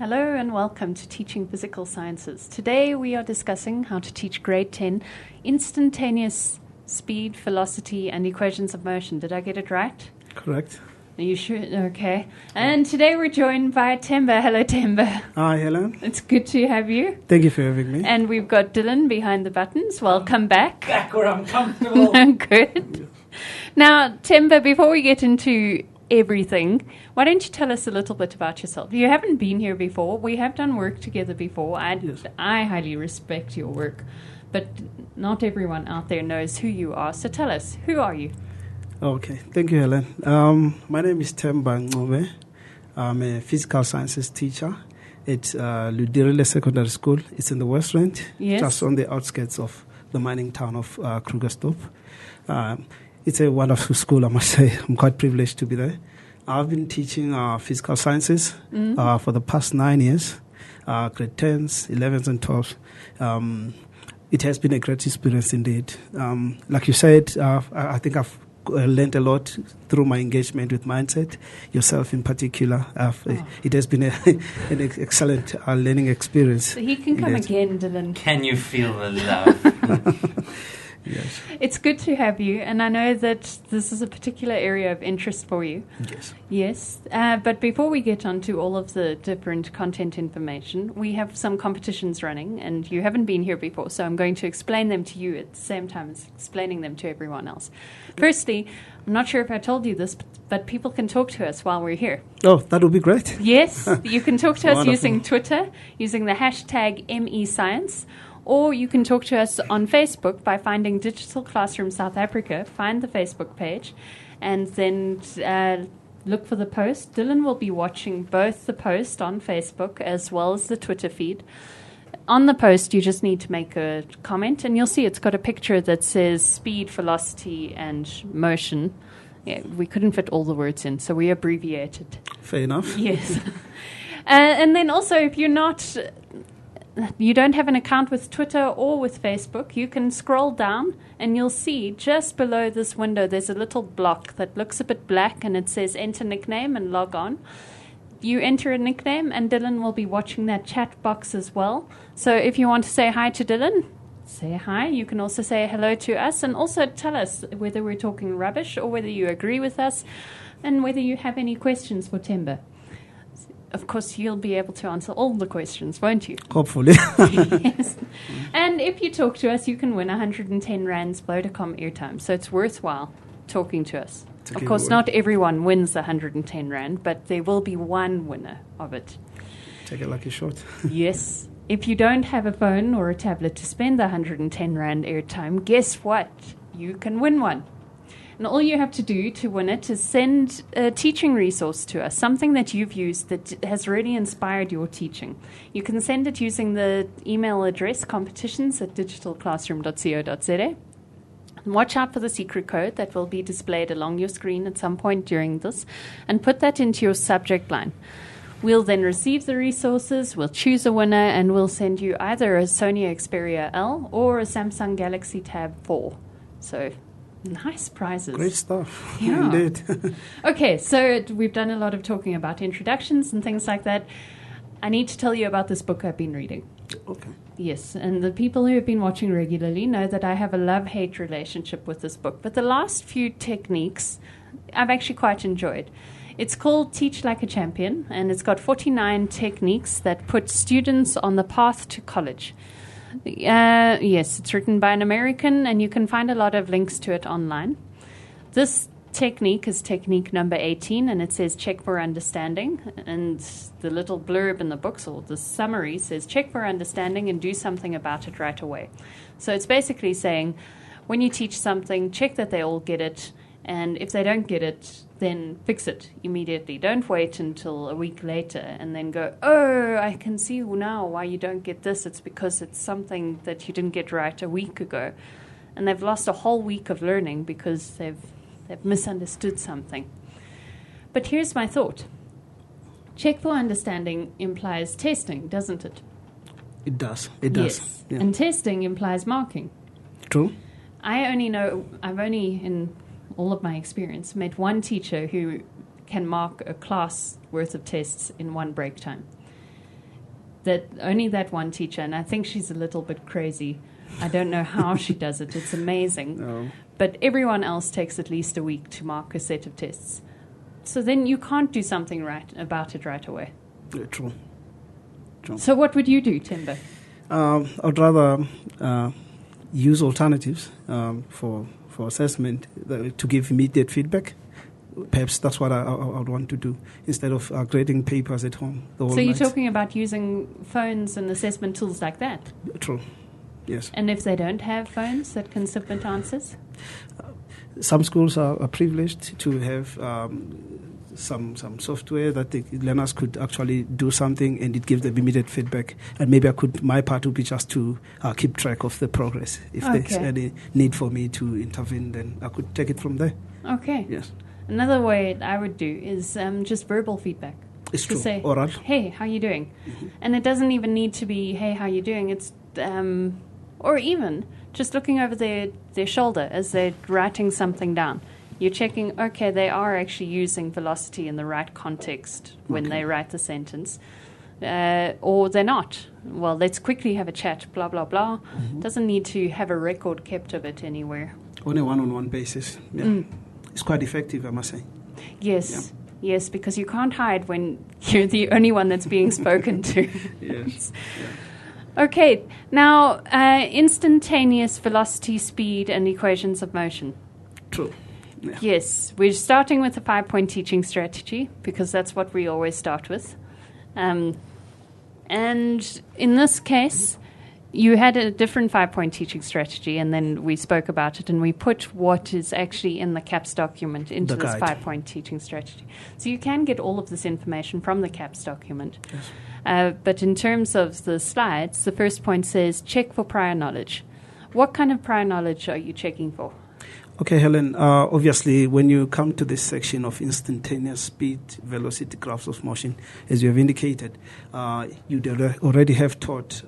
Hello and welcome to Teaching Physical Sciences. Today we are discussing how to teach grade 10 instantaneous speed, velocity and equations of motion. Did I get it right? Correct. Are you sure? Okay. And today we're joined by Temba. Hello, Temba. Hi, Helen. It's good to have you. Thank you for having me. And we've got Dylan behind the buttons. Welcome back. Back where I'm comfortable. Good. Now, Temba, before we get into everything, why don't you tell us a little bit about yourself? You haven't been here before. We have done work together before. I highly respect your work, but not everyone out there knows who you are. So tell us, who are you? Okay, thank you, Helen. My name is Temba Ngcobe. I'm a physical sciences teacher at Ludirile Secondary School. It's in the West Rand, just on the outskirts of the mining town of Krugersdorp. It's a wonderful school, I must say. I'm quite privileged to be there. I've been teaching physical sciences for the past 9 years, grade 10s, 11s, and 12s. It has been a great experience indeed. Like you said, I think I've learned a lot through my engagement with Mindset, yourself in particular. It has been an excellent learning experience. So he can come again, Dylan. Can you feel the love? Yes. It's good to have you, and I know that this is a particular area of interest for you. Yes. Yes, but before we get on to all of the different content information, we have some competitions running, and you haven't been here before, so I'm going to explain them to you at the same time as explaining them to everyone else. Firstly, I'm not sure if I told you this, but people can talk to us while we're here. Oh, that would be great. Yes, you can talk to us Wonderful. using Twitter, using the hashtag MEScience, or you can talk to us on Facebook by finding Digital Classroom South Africa, find the Facebook page, and then look for the post. Dylan will be watching both the post on Facebook as well as the Twitter feed. On the post, you just need to make a comment, and you'll see it's got a picture that says speed, velocity, and motion. Yeah, we couldn't fit all the words in, so we abbreviated. Fair enough. Yes. And then also, if you don't have an account with Twitter or with Facebook, you can scroll down and you'll see just below this window there's a little block that looks a bit black and it says enter nickname and log on. You enter a nickname and Dylan will be watching that chat box as well. So if you want to say hi to Dylan, say hi. You can also say hello to us and also tell us whether we're talking rubbish or whether you agree with us and whether you have any questions for Temba. Of course, you'll be able to answer all the questions, won't you? Hopefully. Yes. And if you talk to us, you can win 110 Rands Vodacom airtime. So it's worthwhile talking to us. Of course, not everyone wins the 110 Rand, but there will be one winner of it. Take a lucky shot. Yes. If you don't have a phone or a tablet to spend the 110 Rand airtime, guess what? You can win one. And all you have to do to win it is send a teaching resource to us, something that you've used that has really inspired your teaching. You can send it using the email address competitions@digitalclassroom.co.za. And watch out for the secret code that will be displayed along your screen at some point during this, and put that into your subject line. We'll then receive the resources, we'll choose a winner, and we'll send you either a Sony Xperia L or a Samsung Galaxy Tab 4. So nice prizes. Great stuff. Yeah. Indeed. Okay, so we've done a lot of talking about introductions and things like that. I need to tell you about this book I've been reading. Okay. Yes, and the people who have been watching regularly know that I have a love-hate relationship with this book. But the last few techniques I've actually quite enjoyed. It's called Teach Like a Champion, and it's got 49 techniques that put students on the path to college. Yes, it's written by an American, and you can find a lot of links to it online. This technique is technique number 18, and it says check for understanding. And the little blurb in the books, or the summary, says check for understanding and do something about it right away. So it's basically saying when you teach something, check that they all get it, and if they don't get it, then fix it immediately. Don't wait until a week later and then go, oh, I can see now why you don't get this. It's because it's something that you didn't get right a week ago. And they've lost a whole week of learning because they've misunderstood something. But here's my thought. Check for understanding implies testing, doesn't it? It does. It does. Yes. Yeah. And testing implies marking. True. I've only in all of my experience met one teacher who can mark a class worth of tests in one break time. that only that one teacher, and I think she's a little bit crazy. I don't know how she does it. It's amazing. No. But everyone else takes at least a week to mark a set of tests. So then you can't do something right about it right away. Yeah, true. So what would you do, Timber? I'd rather use alternatives for assessment to give immediate feedback. Perhaps that's what I would want to do instead of grading papers at home. So you're talking about using phones and assessment tools like that? True, yes. And if they don't have phones that can submit answers? Some schools are privileged to have some software that the learners could actually do something and it gives them immediate feedback. And maybe my part would be just to keep track of the progress. If there's any need for me to intervene, then I could take it from there. Okay. Yes. Another way I would do is just verbal feedback. It's to true. Say, oral. Hey, how you doing? Mm-hmm. And it doesn't even need to be, hey, how you doing? It's, or even just looking over their shoulder as they're writing something down. You're checking, okay, they are actually using velocity in the right context when they write the sentence. Or they're not. Well, let's quickly have a chat, blah, blah, blah. Mm-hmm. Doesn't need to have a record kept of it anywhere. On a one-on-one basis. Yeah. It's quite effective, I must say. Yes, yes, because you can't hide when you're the only one that's being spoken to. Yes. Okay, now instantaneous velocity, speed, and equations of motion. True. Yeah. Yes, we're starting with a 5-point teaching strategy because that's what we always start with. And in this case, you had a different 5-point teaching strategy, and then we spoke about it, and we put what is actually in the CAPS document into this 5-point teaching strategy. So you can get all of this information from the CAPS document. Yes. But in terms of the slides, the first point says, check for prior knowledge. What kind of prior knowledge are you checking for? Okay, Helen, obviously, when you come to this section of instantaneous speed, velocity, graphs of motion, as you have indicated, you already have taught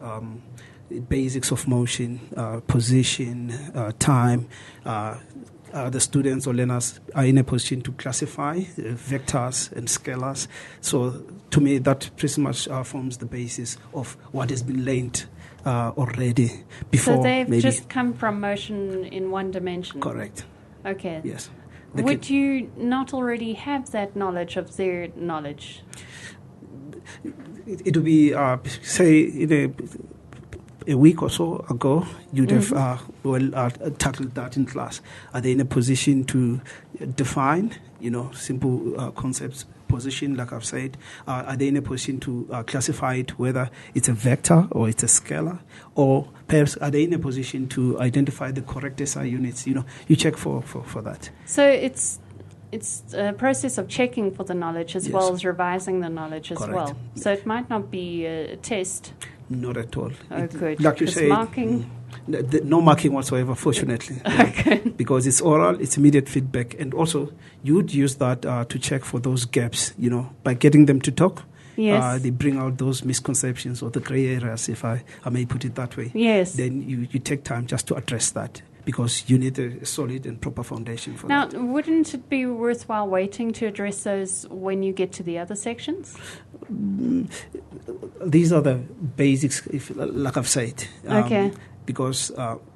basics of motion, position, time. The students or learners are in a position to classify vectors and scalars. So to me, that pretty much forms the basis of what has been learned already before. So they've just come from motion in one dimension? Correct. Okay. Yes. Would you not already have that knowledge of their knowledge? It would be, say, in a week or so ago, you'd have tackled that in class. Are they in a position to define, simple concepts, position, like I've said? Are they in a position to classify it, whether it's a vector or it's a scalar? Or perhaps are they in a position to identify the correct SI units? You check for that. So it's a process of checking for the knowledge as well as revising the knowledge as well. So it might not be a test. Not at all. Oh, good. Like you say, marking? No marking whatsoever, fortunately. Okay. Because it's oral, it's immediate feedback. And also, you would use that to check for those gaps, by getting them to talk. Yes. They bring out those misconceptions or the gray areas, if I may put it that way. Yes. Then you take time just to address that, because you need a solid and proper foundation for that. Now, wouldn't it be worthwhile waiting to address those when you get to the other sections? These are the basics, like I've said. Okay. Because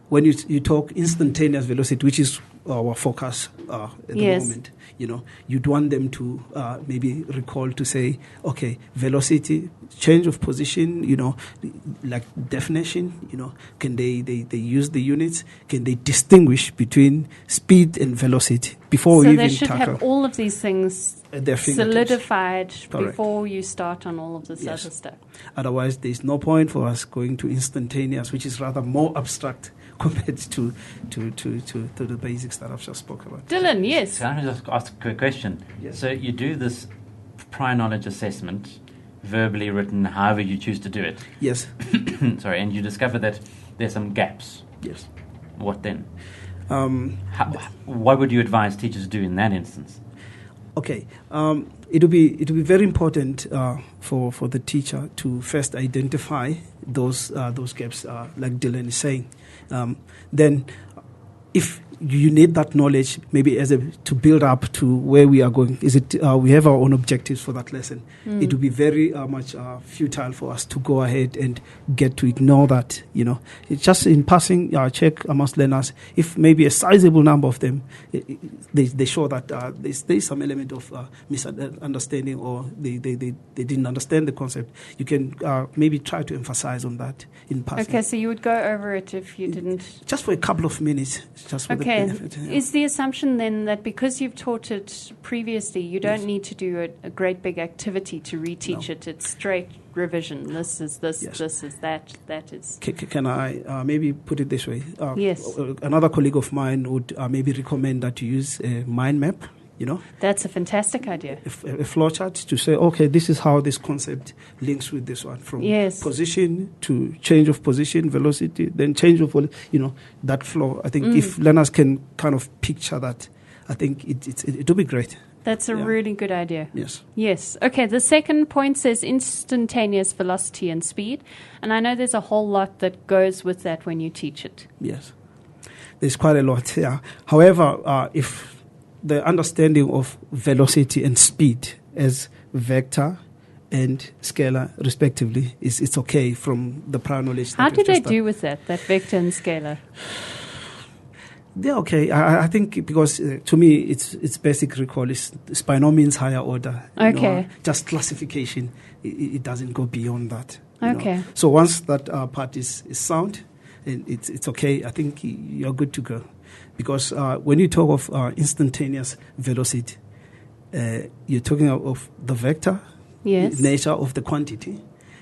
when you talk instantaneous velocity, which is our focus at the moment, you'd want them to maybe recall to say, okay, velocity, change of position, like definition, can they use the units? Can they distinguish between speed and velocity before we even tackle? So they should have all of these things solidified before you start on all of this other stuff. Otherwise, there's no point for us going to instantaneous, which is rather more abstract compared to the basics that I've just spoke about. Dylan, yes. Can I just ask a quick question? Yes. So you do this prior knowledge assessment, verbally written, however you choose to do it. Yes. Sorry, and you discover that there's some gaps. Yes. What then? What would you advise teachers to do in that instance? Okay. It will be very important for the teacher to first identify those gaps, like Dylan is saying. Then, if you need that knowledge maybe to build up to where we are going. We have our own objectives for that lesson. It would be very much futile for us to go ahead and get to ignore that. It's just in passing check amongst learners, if maybe a sizable number of them they show that there's some element of misunderstanding, or they didn't understand the concept. You can maybe try to emphasize on that in passing. Okay, so you would go over it if you didn't, just for a couple of minutes, just for the benefit. Yeah. Is the assumption then that because you've taught it previously, you don't need to do a great big activity to reteach it? It's straight revision. This is this, this is that, that is... Can I maybe put it this way? Yes. Another colleague of mine would maybe recommend that you use a mind map. That's a fantastic idea. A flowchart to say, okay, this is how this concept links with this one, from position to change of position, velocity, then change of that flow. I think if learners can kind of picture that, I think it'll be great. That's a really good idea. Yes. Okay, the second point says instantaneous velocity and speed, and I know there's a whole lot that goes with that when you teach it. Yes, there's quite a lot. Yeah. However, if the understanding of velocity and speed as vector and scalar, respectively, it's okay from the prior knowledge. How do they do with that vector and scalar? They're okay. I think because to me it's basic recall. It's by no means higher order. Okay. Just classification. It doesn't go beyond that. Okay. So once that part is sound, and it's okay, I think you're good to go. Because when you talk of instantaneous velocity, you're talking of the vector, nature of the quantity.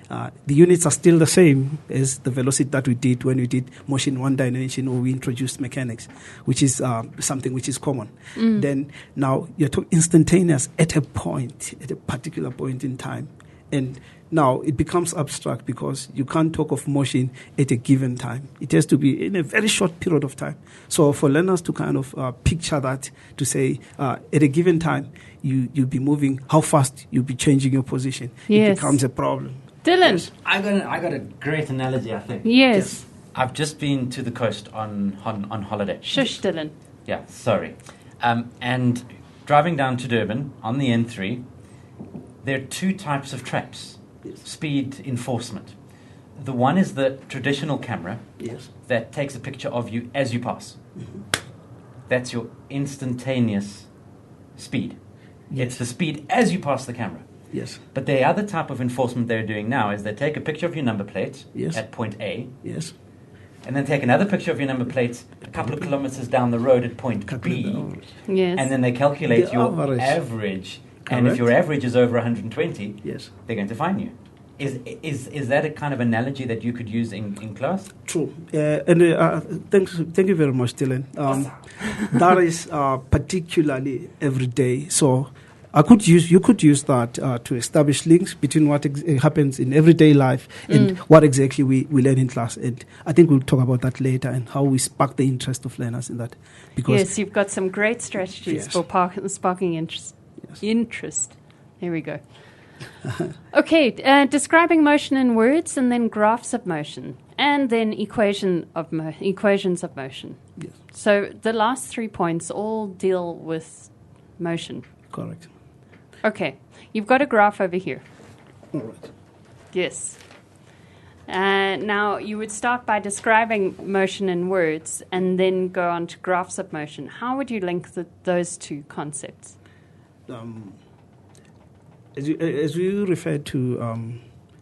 The units are still the same as the velocity that we did when we did motion one dimension, or we introduced mechanics, which is something which is common. Then now you're talking instantaneous at a particular point in time. And now it becomes abstract because you can't talk of motion at a given time. It has to be in a very short period of time. So for learners to kind of picture that, to say at a given time, you'll be moving, how fast you'll be changing your position, it becomes a problem. Dylan. Yes. I got a great analogy, I think. Yes. I've just been to the coast on holiday. Shush, Dylan. Yeah, sorry. And driving down to Durban on the N3, there are two types of traps. Speed enforcement. The one is the traditional camera that takes a picture of you as you pass. That's your instantaneous speed. It's the speed as you pass the camera. Yes. But the other type of enforcement they're doing now is they take a picture of your number plate at point A. Yes. And then take another picture of your number plate a couple of kilometers down the road at point B. Yes. And then they calculate your average. And if your average is over 120, they're going to fine you. Is that a kind of analogy that you could use in class? True. Thank you very much, Dylan. That is particularly every day. So you could use that to establish links between what happens in everyday life and what exactly we learn in class. And I think we'll talk about that later, and how we spark the interest of learners in that. Because you've got some great strategies for sparking interest. Interest. Here we go. Okay, describing motion in words, and then graphs of motion, and then equations of motion. Yes. So the last 3 points all deal with motion. Correct. Okay, you've got a graph over here. All right. Yes. Now, you would start by describing motion in words, and then go on to graphs of motion. How would you link those two concepts? As we refer to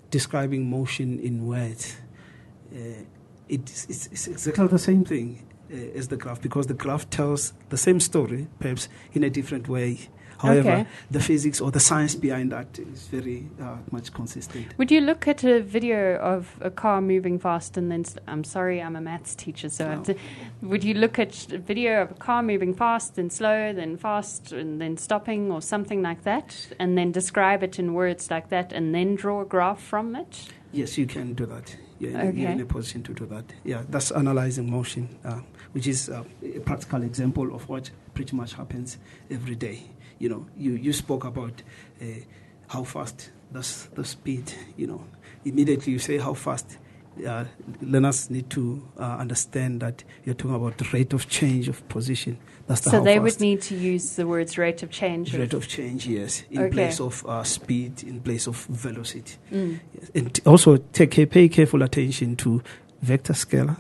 describing motion in words, it's exactly the same thing as the graph, because the graph tells the same story, perhaps in a different way. However, the physics or the science behind that is very much consistent. Would you look at a video of a car moving fast and then... I'm sorry, I'm a maths teacher, so... would you look at a video of a car moving fast, then slow, then fast, and then stopping, or something like that, and then describe it in words like that, and then draw a graph from it? Yes, you can do that. You're in a position to do that. Yeah, that's analyzing motion, which is a practical example of what pretty much happens every day. You spoke about how fast, that's the speed, Immediately you say how fast. learners need to understand that you're talking about the rate of change of position. That's so they would need to use the words rate of change. Rate of change, yes, in place of speed, in place of velocity. Yes. And also pay careful attention to vector scalar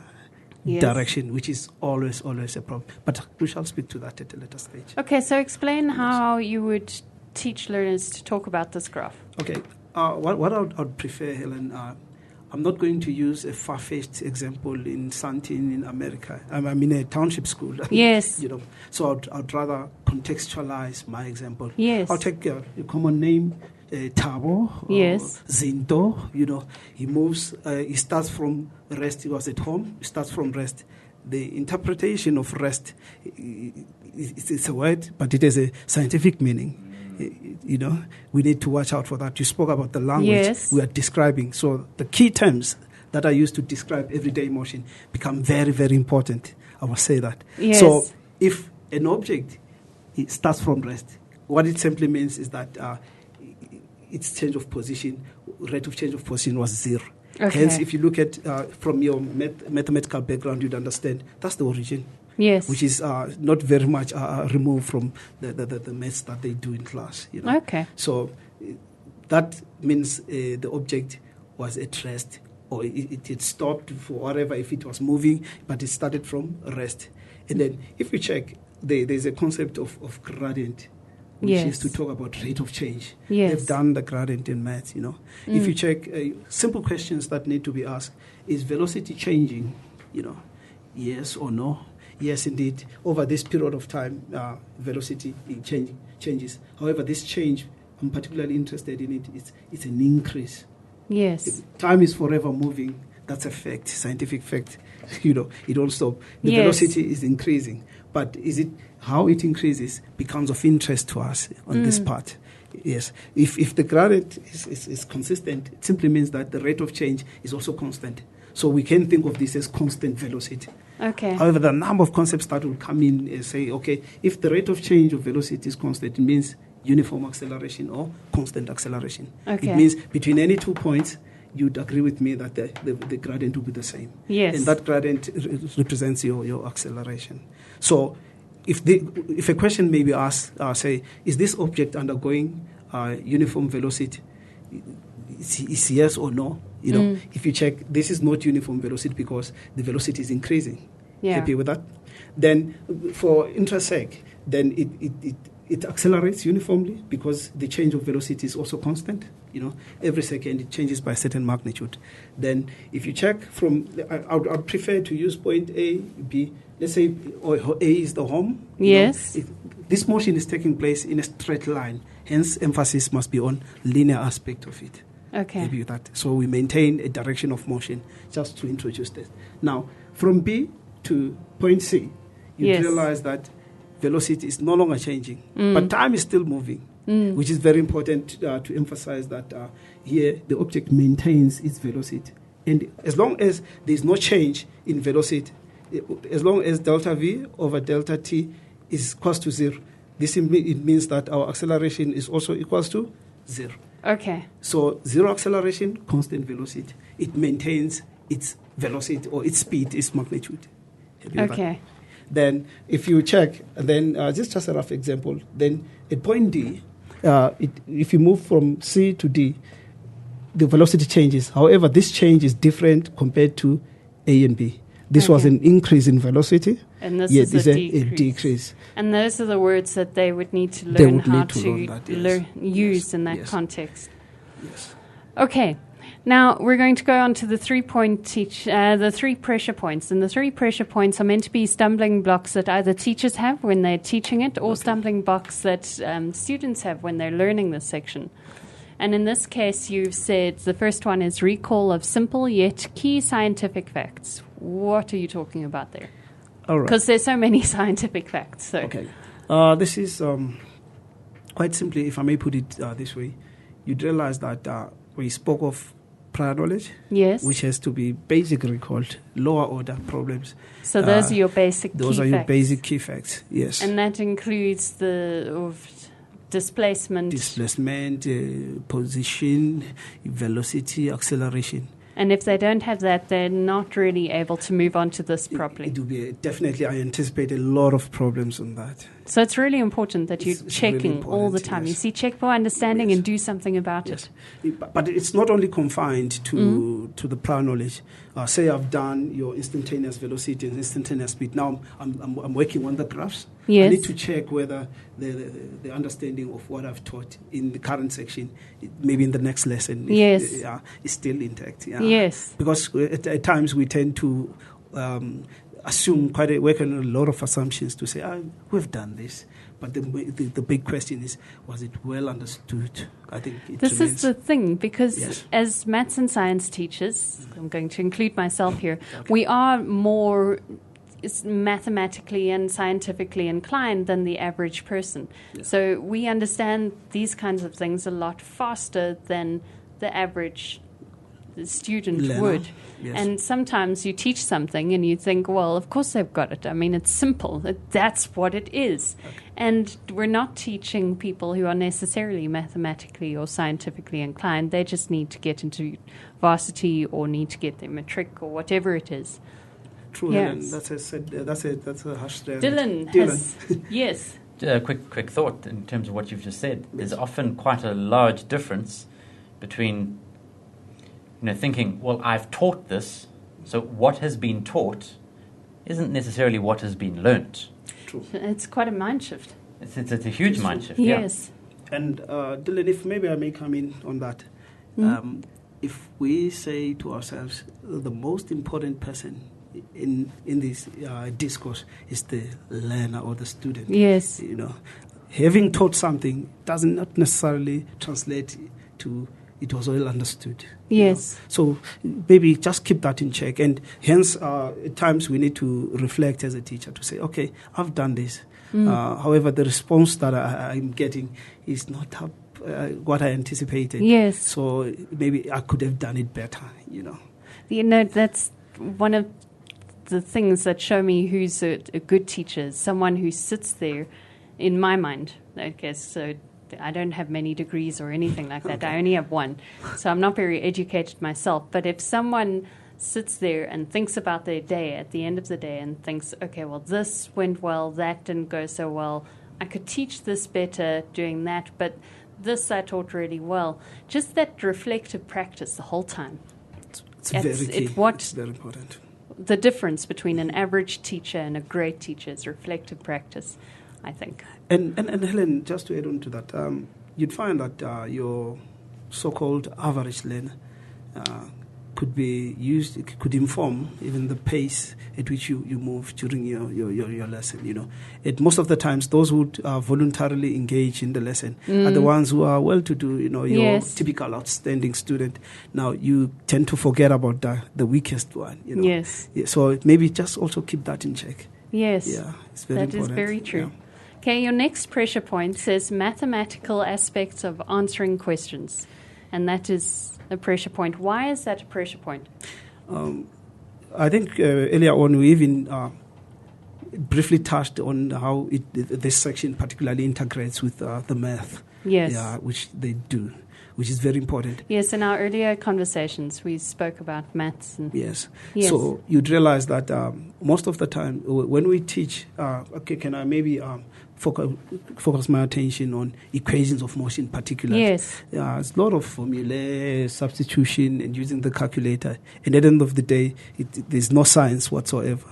direction, which is always a problem. But we shall speak to that at a later stage. Okay, so explain how you would teach learners to talk about this graph. Okay, what I would prefer, Helen, I'm not going to use a far-fetched example in Santin in America. I'm in a township school. Yes. So I'd rather contextualize my example. Yes. I'll take a common name, Tabo. Yes. Zinto. He moves. He starts from rest. He was at home. He starts from rest. The interpretation of rest, it's a word, but it has a scientific meaning. We need to watch out for that. You spoke about the language we are describing. So the key terms that are used to describe everyday motion become very, very important. I will say that. Yes. So if an object starts from rest, what it simply means is that its change of position, rate of change of position was 0. Okay. Hence, if you look at from your mathematical background, you'd understand that's the origin. Yes. Which is not very much removed from the maths that they do in class. Okay. So that means the object was at rest, or it stopped for whatever, if it was moving, but it started from rest. And then if you check, there's a concept of gradient, which is to talk about rate of change. Yes. They've done the gradient in maths, If you check, simple questions that need to be asked, is velocity changing? Yes or no? Yes, indeed. Over this period of time, velocity changes. However, this change, I'm particularly interested in it's an increase. Yes. Time is forever moving. That's a fact, scientific fact. It don't stop. The velocity is increasing. But is it how it increases becomes of interest to us on this part. Yes. If the gradient is consistent, it simply means that the rate of change is also constant. So we can think of this as constant velocity. Okay. However, the number of concepts that will come in and say, okay, if the rate of change of velocity is constant, it means uniform acceleration or constant acceleration. Okay. It means between any 2 points, you'd agree with me that the gradient will be the same. Yes. And that gradient represents your acceleration. So if a question may be asked, say, is this object undergoing uniform velocity? Is yes or no? If you check, this is not uniform velocity because the velocity is increasing. Yeah. Happy with that? Then for intrasec, then it accelerates uniformly because the change of velocity is also constant. Every second it changes by a certain magnitude. Then if you check from, I would prefer to use point A, B. Let's say A is the home. Yes. This motion is taking place in a straight line. Hence, emphasis must be on linear aspect of it. Okay. Maybe that. So we maintain a direction of motion just to introduce this. Now, from B to point C, you realize that velocity is no longer changing, but time is still moving, which is very important to emphasize that here the object maintains its velocity. And as long as there is no change in velocity, as long as delta V over delta T is equals to 0, it means that our acceleration is also equals to 0. Okay. So 0 acceleration, constant velocity. It maintains its velocity or its speed, its magnitude. Okay. Then if you check, then just a rough example, then at point D, if you move from C to D, the velocity changes. However, this change is different compared to A and B. This was an increase in velocity. And this is a decrease. And those are the words that they would need to learn how to use in that Yes. context. Yes. Okay. Now we're going to go on to the 3-point the 3 pressure points. And the 3 pressure points are meant to be stumbling blocks that either teachers have when they're teaching it or stumbling blocks that students have when they're learning this section. And in this case, you've said the first one is recall of simple yet key scientific facts. What are you talking about there? All right. Because there's so many scientific facts. So. Okay. This is quite simply, if I may put it this way, you'd realize that we spoke of prior knowledge, yes, which has to be basically called lower order problems. So those are your basic key facts. Those are your basic key facts, yes. And that includes the displacement, position, velocity, acceleration. And if they don't have that, they're not really able to move on to this properly. It will be definitely, I anticipate a lot of problems on that. So it's really important that you're checking really all the time. Yes. You see, check for understanding and do something about it. But it's not only confined to the prior knowledge. Say I've done your instantaneous velocity and instantaneous speed. Now I'm working on the graphs. Yes. I need to check whether the understanding of what I've taught in the current section, maybe in the next lesson, is still intact. Yeah. Yes. Because at times we tend to work on a lot of assumptions to say, we've done this. But the big question is, was it well understood? I think this is the thing, because as maths and science teachers, I'm going to include myself here, we are more mathematically and scientifically inclined than the average person. Yeah. So we understand these kinds of things a lot faster than the average student would. Yes. And sometimes you teach something and you think, well, of course they've got it. I mean, it's simple. That's what it is. Okay. And we're not teaching people who are necessarily mathematically or scientifically inclined. They just need to get into varsity or need to get their matric or whatever it is. True, yes. That's a harsh reality. Dylan. Yes. Quick thought in terms of what you've just said. There's often quite a large difference between thinking, well, I've taught this, so what has been taught isn't necessarily what has been learnt. True. It's quite a mind shift. It's a huge mind shift. Yes. Yeah. And Dylan, if maybe I may come in on that. If we say to ourselves, the most important person in this discourse is the learner or the student. Yes. Having taught something does not necessarily translate to it was well understood. Yes. So maybe just keep that in check. And hence, at times we need to reflect as a teacher to say, okay, I've done this. However, the response that I'm getting is not what I anticipated. Yes. So maybe I could have done it better, That's one of the things that show me who's a good teacher is someone who sits there, in my mind, I guess. So I don't have many degrees or anything like that. Okay. I only have one. So I'm not very educated myself. But if someone sits there and thinks about their day at the end of the day and thinks, okay, well, this went well, that didn't go so well, I could teach this better doing that, but this I taught really well. Just that reflective practice the whole time. It's very key. It's very important. The difference between an average teacher and a great teacher is reflective practice, I think. And Helen, just to add on to that, you'd find that your so-called average learner could be used, it could inform even the pace at which you move during your lesson, And most of the times, those who voluntarily engage in the lesson are the ones who are well-to-do, your typical outstanding student. Now, you tend to forget about the weakest one, Yes. Yeah, so maybe just also keep that in check. Yes. Yeah, it's very important. That is very true. Yeah. Okay, your next pressure point says mathematical aspects of answering questions. And that is a pressure point. Why is that a pressure point? I think earlier on we even briefly touched on how this section particularly integrates with the math. Yes. Yeah, which they do, which is very important. Yes, in our earlier conversations we spoke about maths. Yes. So you'd realize that most of the time when we teach, can I maybe focus my attention on equations of motion particularly. Yes. It's a lot of formulae, substitution, and using the calculator. And at the end of the day, there's no science whatsoever.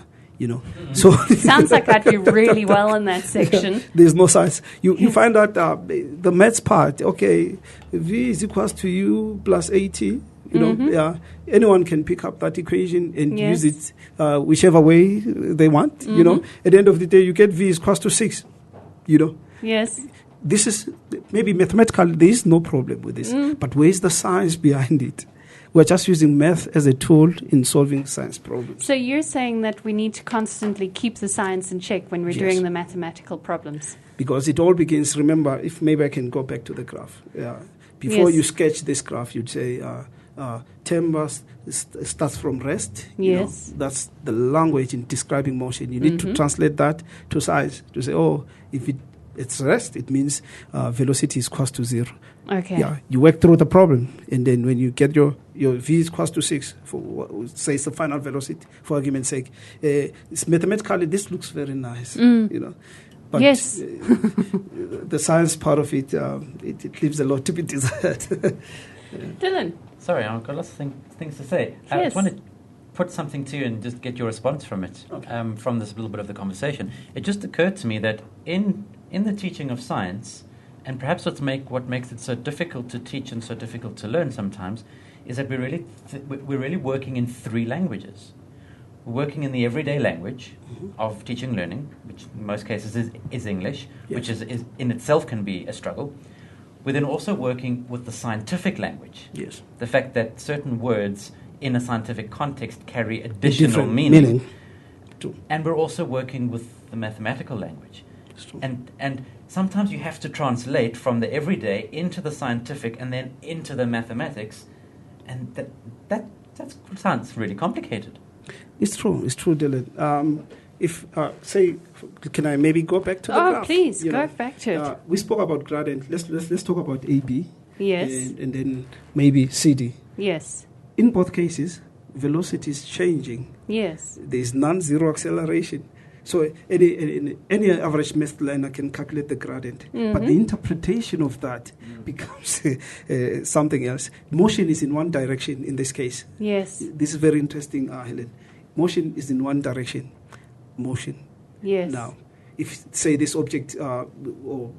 So sounds like I'd do really well in that section. Yeah, there's no science. You find out the maths part. Okay, v is equals to u plus 80. Anyone can pick up that equation and use it whichever way they want. At the end of the day, you get v is equals to 6. Yes. This is maybe mathematically there is no problem with this, but where is the science behind it? We're just using math as a tool in solving science problems. So you're saying that we need to constantly keep the science in check when we're doing the mathematical problems? Because it all begins, remember, if maybe I can go back to the graph. Before you sketch this graph, you'd say Temba starts from rest. Yes. That's the language in describing motion. You need to translate that to science to say, if it It's rest. It means velocity is equals to 0. Okay. Yeah, you work through the problem, and then when you get your v is equals to 6, for say it's the final velocity, for argument's sake, it's mathematically this looks very nice, But yes. The science part of it, it leaves a lot to be desired. Dylan. Sorry, I've got lots of things to say. I Yes. just want to put something to you and just get your response from it, from this little bit of the conversation. It just occurred to me that in the teaching of science, and perhaps what makes it so difficult to teach and so difficult to learn sometimes, is that we're really working in 3 languages. We're working in the everyday language of teaching and learning, which in most cases is English, which is in itself can be a struggle. We're then also working with the scientific language. Yes. The fact that certain words in a scientific context carry additional meaning. And we're also working with the mathematical language. And sometimes you have to translate from the everyday into the scientific and then into the mathematics, and that sounds really complicated. It's true, Dylan. If say, can I maybe go back to the graph? Oh, please go back to it. We spoke about gradient. Let's talk about AB. Yes. And then maybe CD. Yes. In both cases, velocity is changing. Yes. There is non-zero acceleration. So any average math learner can calculate the gradient. But the interpretation of that becomes something else. Motion is in one direction in this case. Yes. This is very interesting, Helen. Motion is in one direction. Motion. Yes. Now, if, say, this object or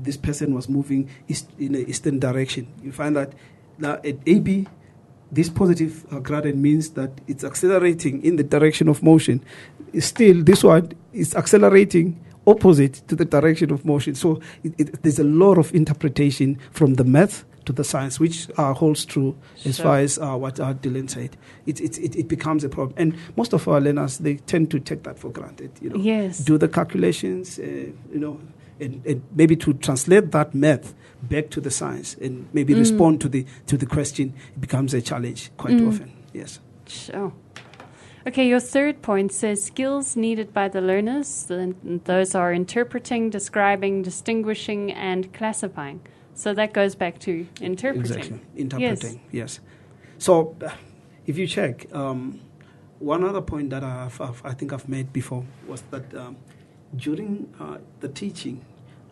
this person was moving in an eastern direction, you find that at AB, this positive gradient means that it's accelerating in the direction of motion. Still, this one is accelerating opposite to the direction of motion. So there's a lot of interpretation from the math to the science, which holds true as far as what Dylan said. It becomes a problem. And most of our learners, they tend to take that for granted. Yes. Do the calculations, and maybe to translate that math back to the science and maybe respond to the question, it becomes a challenge quite often. Yes. Sure. Okay, your third point says skills needed by the learners. Those are interpreting, describing, distinguishing, and classifying. So that goes back to interpreting. Exactly. Interpreting, yes. So if you check, one other point that I think I've made before was that during the teaching,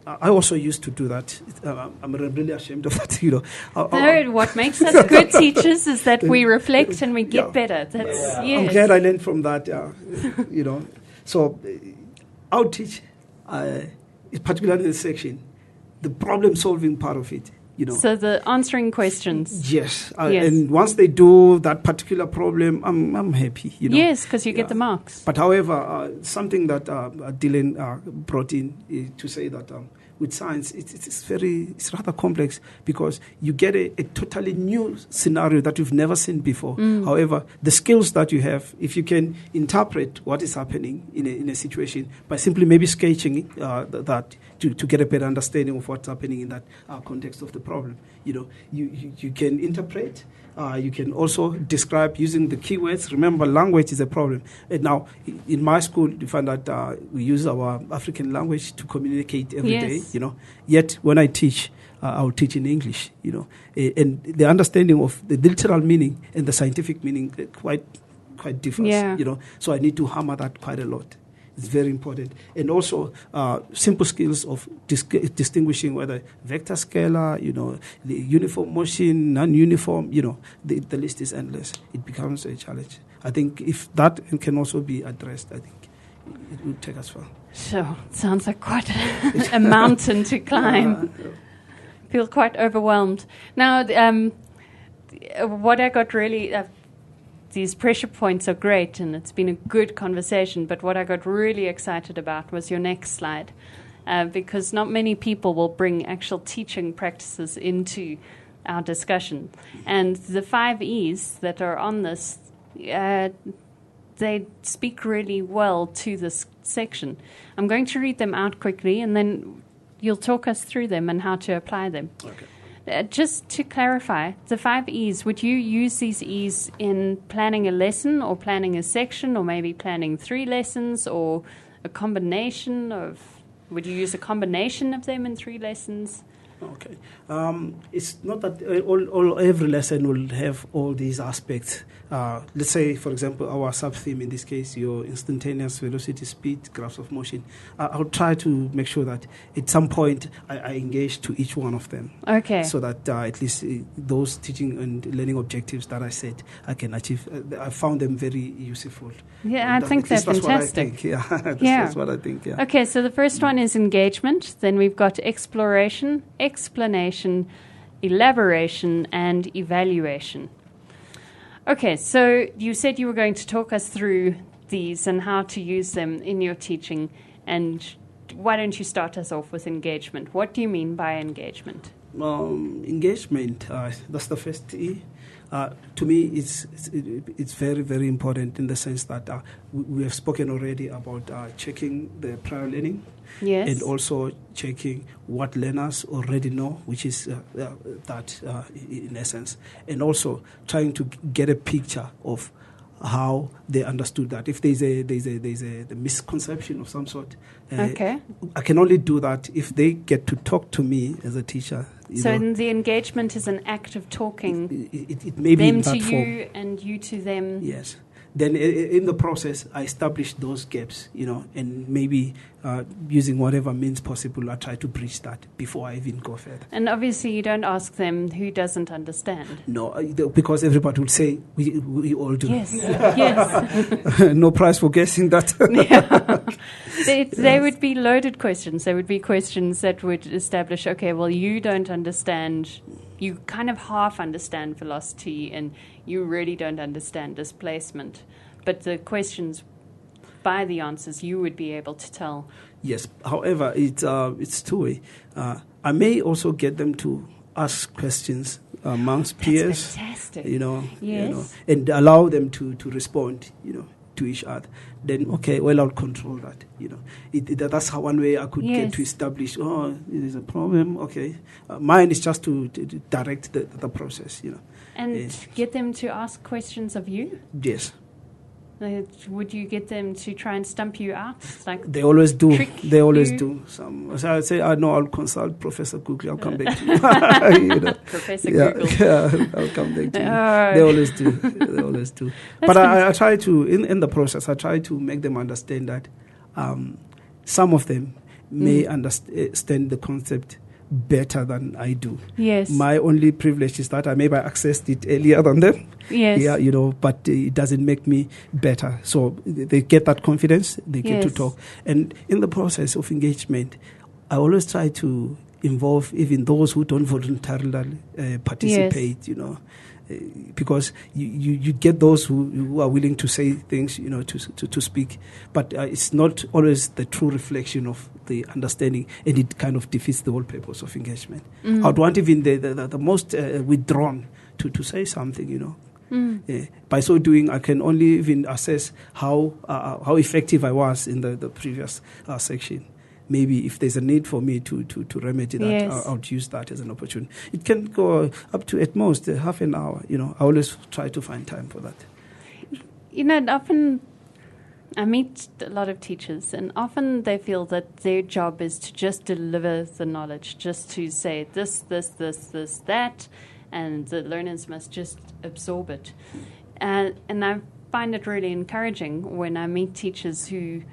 I also used to do that. I'm really ashamed of that. What makes us good teachers is that we reflect and we get better. Yes. I'm glad I learned from that. So I'll teach, particularly in this section, the problem-solving part of it. So the answering questions. Yes. And once they do that particular problem, I'm happy. Yes, because you get the marks. But however, something that Dylan brought in to say that with science, it's rather complex because you get a totally new scenario that you've never seen before. However, the skills that you have, if you can interpret what is happening in a situation by simply maybe sketching that to get a better understanding of what's happening in that context of the problem, you can interpret. You can also describe using the keywords. Remember, language is a problem. And now, in my school, you find that we use our African language to communicate every day. Yet, when I teach, I'll teach in English. And the understanding of the literal meaning and the scientific meaning quite differs. Yeah. So I need to hammer that quite a lot. It's very important. And also simple skills of distinguishing whether vector, scalar, the uniform motion, non-uniform, the list is endless. It becomes a challenge. I think if that can also be addressed, I think it would take us far. Sure. Sounds like quite a mountain to climb. Feel quite overwhelmed. Now, what I got really... these pressure points are great, and it's been a good conversation, but what I got really excited about was your next slide, because not many people will bring actual teaching practices into our discussion. And the 5 E's that are on this, they speak really well to this section. I'm going to read them out quickly, and then you'll talk us through them and how to apply them. Okay. Just to clarify, the 5 E's, would you use these E's in planning a lesson or planning a section or maybe planning 3 lessons or a combination of Would you use a combination of them in 3 lessons? Okay. It's not that every lesson will have all these aspects. Let's say, for example, our sub-theme in this case, your instantaneous velocity, speed, graphs of motion. I'll try to make sure that at some point I engage to each one of them. Okay. So that at least those teaching and learning objectives that I set, I can achieve. I found them very useful. Yeah, I think they're fantastic. That's what I think. Yeah. Okay, so the first one is engagement. Then we've got exploration, explanation, elaboration, and evaluation. Okay, so you said you were going to talk us through these and how to use them in your teaching. And why don't you start us off with engagement? What do you mean by engagement? Engagement, that's the first E. To me, it's very, very important in the sense that we have spoken already about checking the prior learning. Yes. And also checking what learners already know, which is that in essence. And also trying to get a picture of how they understood that. If there's a misconception of some sort, okay. I can only do that if they get to talk to me as a teacher. So the engagement is an act of talking. It may be them in that to form. you and you to them. Yes. Then in the process, I establish those gaps, and maybe using whatever means possible, I try to bridge that before I even go further. And obviously, you don't ask them who doesn't understand. No, because everybody will say, we all do. Yes, yes. No prize for guessing that. Yeah. They would be loaded questions. They would be questions that would establish, okay, well, you don't understand. You kind of half understand velocity and you really don't understand displacement. But the questions, by the answers, you would be able to tell. Yes. However, it's two-way. I may also get them to ask questions amongst peers. Fantastic. Yes. And allow them to respond, to each other. Then, okay, well, I'll control that, that's how one way I could get to establish, there's a problem, okay. Mine is just to direct the process, And get them to ask questions of you? Yes. Would you get them to try and stump you out? Like they always do. They always you? Do. So I say, I'll consult Professor Google. I'll come back to you. Professor Google. Yeah, I'll come back to you. They always do. They always do. But I try to, in the process, I try to make them understand that some of them may understand the concept better than I do. Yes. My only privilege is that I maybe accessed it earlier than them. Yes. Yeah, but it doesn't make me better. So they get that confidence, they get to talk. And in the process of engagement, I always try to involve even those who don't voluntarily participate, because you get those who are willing to say things, to speak. But it's not always the true reflection of the understanding, and it kind of defeats the whole purpose of engagement. I would want even the most withdrawn to say something, By so doing, I can only even assess how effective I was in the previous section. Maybe if there's a need for me to remedy that, I would use that as an opportunity. It can go up to at most half an hour. I always try to find time for that. Often I meet a lot of teachers, and often they feel that their job is to just deliver the knowledge, just to say this, that, and the learners must just absorb it. And I find it really encouraging when I meet teachers who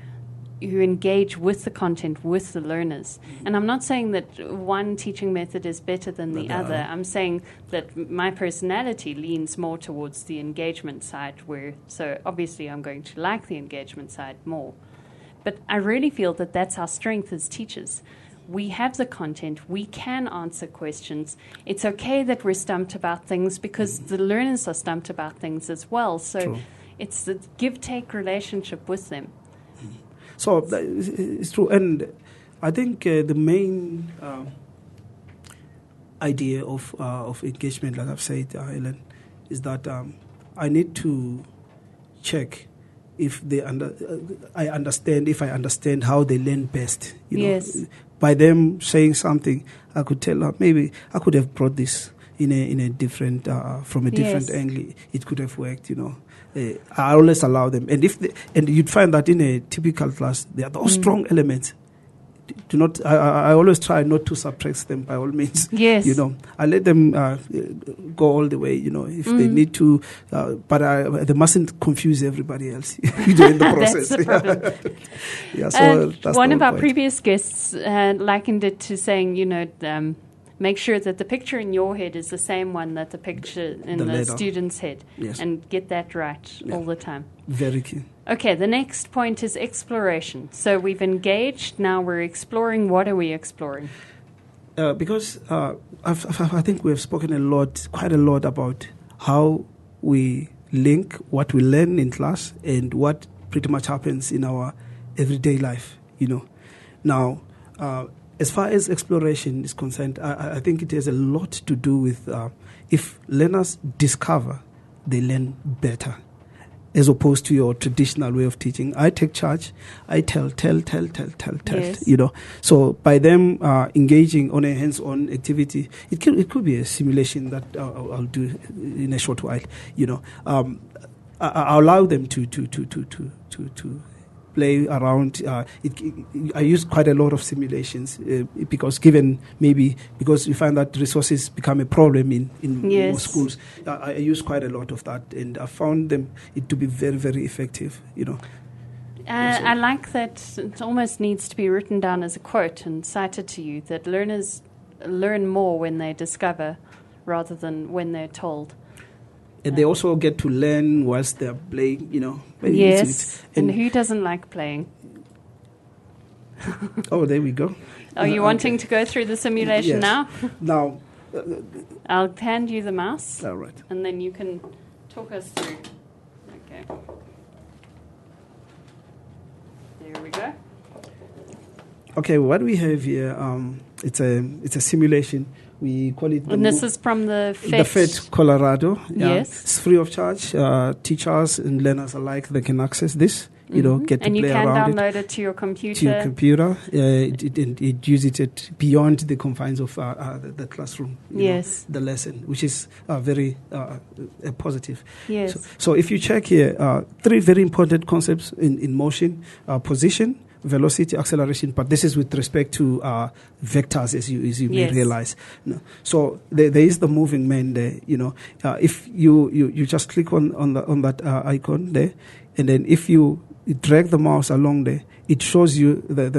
engage with the content, with the learners. And I'm not saying that one teaching method is better than the other. I'm saying that my personality leans more towards the engagement side, so obviously I'm going to like the engagement side more. But I really feel that that's our strength as teachers. We have the content. We can answer questions. It's okay that we're stumped about things because the learners are stumped about things as well. So True. It's the give-take relationship with them. So it's true, and I think the main idea of engagement, like I've said, Ellen, is that I need to check if I understand how they learn best. Yes. By them saying something, I could tell maybe I could have brought this in a different from a different angle. It could have worked. I always allow them, and you'd find that in a typical class, there are those strong elements. do not. I always try not to suppress them by all means. Yes. I let them go all the way. If they need to, but they mustn't confuse everybody else during the process. That's the problem. So that's one of our point. previous guests likened it to saying, make sure that the picture in your head is the same one that the picture in the student's head. Yes. And get that right all the time. Very key. Okay, the next point is exploration. So we've engaged, now we're exploring. What are we exploring? Because I think we have spoken quite a lot about how we link what we learn in class and what pretty much happens in our everyday life, Now, as far as exploration is concerned, I think it has a lot to do with if learners discover, they learn better, as opposed to your traditional way of teaching. I take charge, I tell, Yes. So by them engaging on a hands-on activity, it could be a simulation that I'll do in a short while. I allow them to play around. I use quite a lot of simulations because you find that resources become a problem in Yes. most schools. I use quite a lot of that, and I found it to be very, very effective. I like that it almost needs to be written down as a quote and cited to you, that learners learn more when they discover rather than when they're told. And they also get to learn whilst they're playing, Yes. And who doesn't like playing? Oh, there we go. Are you wanting to go through the simulation Yes. now? Now, I'll hand you the mouse. all right. And then you can talk us through. Okay. There we go. Okay, what we have here, it's a simulation. We call it. And this is from the FET Colorado. Yeah. Yes. It's free of charge. Teachers and learners alike, they can access this. Get to and you play can around download it to your computer. To your computer. It uses it beyond the confines of the classroom. Yes. The lesson, which is very positive. Yes. So if you check here, three very important concepts in motion: position, velocity, acceleration. But this is with respect to vectors, as you may realize. So there is the moving man there. If you just click on that icon there, and then if you drag the mouse along there, it shows you there